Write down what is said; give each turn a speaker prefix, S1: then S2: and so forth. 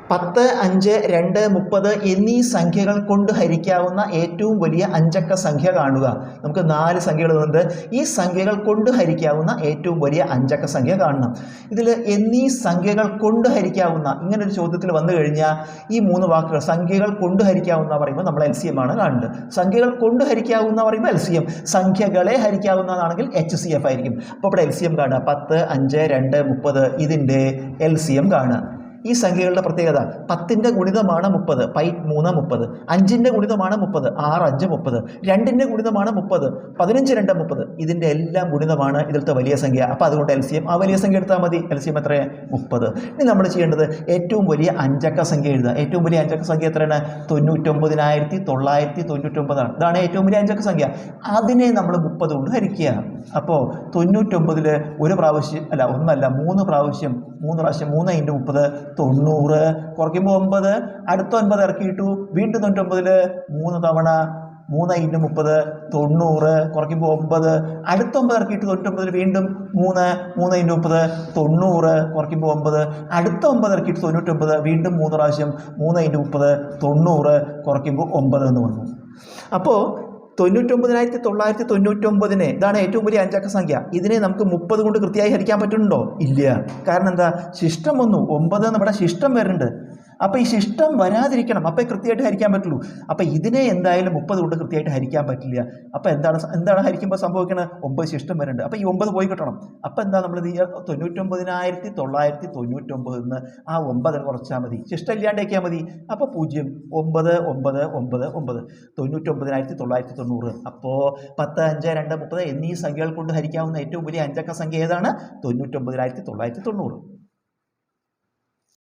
S1: 10, 5, 2, 30 എന്നീ സംഖ്യകൾ കൊണ്ട് ഹരിക്കാവുന്ന ഏറ്റവും വലിയ അഞ്ചക്ക സംഖ്യ കാണുക. നമുക്ക് 4 സംഖ്യകളുണ്ട്. ഈ സംഖ്യകൾ കൊണ്ട് ഹരിക്കാവുന്ന ഏറ്റവും വലിയ അഞ്ചക്ക സംഖ്യ കാണണം. ഇതിൽ എന്നീ സംഖ്യകൾ കൊണ്ട് ഹരിക്കാവുന്ന ഇങ്ങനൊരു ചോദ്യത്തിൽ വന്നു കഴിഞ്ഞാൽ ഈ 3 വാക്കുകൾ സംഖ്യകൾ കൊണ്ട് ഹരിക്കാവുന്ന പറയുമ്പോൾ നമ്മൾ LCM ആണ് കാണുന്നത്. സംഖ്യകൾ കൊണ്ട് ഹരിക്കാവുന്ന പറയുമ്പോൾ LCM, സംഖ്യകളെ ഹരിക്കാവുന്നതാണെങ്കിൽ HCF ആയിരിക്കും. അപ്പോൾ ഇവിടെ LCM കാണുക. 10, 5, 2, 30 ഇതിൻ്റെ LCM കാണുക. ഈ സംഖ്യകളുടെ പ്രത്യേകത 10ന്റെ ഗുണിതമാണ് 30, 3 30, 5ന്റെ ഗുണിതമാണ് 30, 6 5 30, 2ന്റെ ഗുണിതമാണ് 30, 15 2 30. ഇതിൻ്റെ എല്ലാം ഗുണിതമാണ് ഇതിലത്തെ വലിയ സംഖ്യ. അപ്പോൾ അതുകൊണ്ട് LCM ആ വലിയ സംഖ്യ എടുത്താൽ മതി. LCM എത്ര? 30. ഇനി നമ്മൾ ചെയ്യേണ്ടത് ഏറ്റവും വലിയ അഞ്ചക്ക സംഖ്യ എഴുതുക. ഏറ്റവും വലിയ അഞ്ചക്ക സംഖ്യ എത്രയാണ്? 99,999 ആണ്. ഇതാണ് ഏറ്റവും വലിയ അഞ്ചക്ക സംഖ്യ. അതിനെ നമ്മൾ 30 കൊണ്ട് ഹരിക്കുക. അപ്പോൾ 99ൽ ഒരു പ്രാവശ്യം അല്ല, ഒന്നല്ല 3 പ്രാവശ്യം 3 പ്രാവശ്യം 3 × 30 90. കുറയ്ക്കുമ്പോൾ 9, അടുത്ത 9 ഇറക്കിയിട്ടു. വീണ്ടും 99ൽ 3 തവണ 3 × 30 90. കുറയ്ക്കുമ്പോൾ 9, അടുത്ത 9 ഇറക്കിയിട്ട് 99ൽ വീണ്ടും 3 × 30 90. കുറയ്ക്കുമ്പോൾ 9, അടുത്ത 9 ഇറക്കിയിട്ട് 99, വീണ്ടും 3 പ്രാവശ്യം 3 × 30 90. കുറയ്ക്കുമ്പോൾ 9 എന്ന് വന്നു. അപ്പോൾ 99,999 ഇതാണ് ഏറ്റവും വലിയ അഞ്ചക്ക സംഖ്യ. ഇതിനെ നമുക്ക് 30 കൊണ്ട് കൃത്യമായി ഹരിക്കാൻ പറ്റുന്നുണ്ടോ? ഇല്ല. കാരണം എന്താ? ശിഷ്ടം വന്നു. 9 നമ്മുടെ ശിഷ്ടം വരുന്നുണ്ട്. അപ്പോൾ ഈ ശിഷ്ടം വരാതിരിക്കണം. അപ്പോൾ കൃത്യമായിട്ട് ഹരിക്കാൻ പറ്റുള്ളൂ. അപ്പോൾ ഇതിനെ എന്തായാലും 30 കൊണ്ട് കൃത്യമായിട്ട് ഹരിക്കാൻ പറ്റില്ല. അപ്പോൾ എന്താണ് ഹരിക്കുമ്പോൾ സംഭവിക്കുന്നത്? 9 ശിഷ്ടം വരുന്നുണ്ട്. അപ്പോൾ ഈ 9 പോയി കിട്ടണം. അപ്പോൾ എന്താ നമ്മൾ ഇത് 99,999 എന്ന് ആ 9 കുറച്ചാൽ മതി. ശിഷ്ടം ഇല്ലാണ്ടേക്കാൽ മതി. അപ്പോൾ 0 9 9 9 9 99,990. അപ്പോൾ 10, 5, 2, 30 എന്നീ സംഖ്യകൾ കൊണ്ട് ഹരിക്കാവുന്ന ഏറ്റവും വലിയ അഞ്ചക്ക സംഖ്യ ഏതാണ്? 99,990.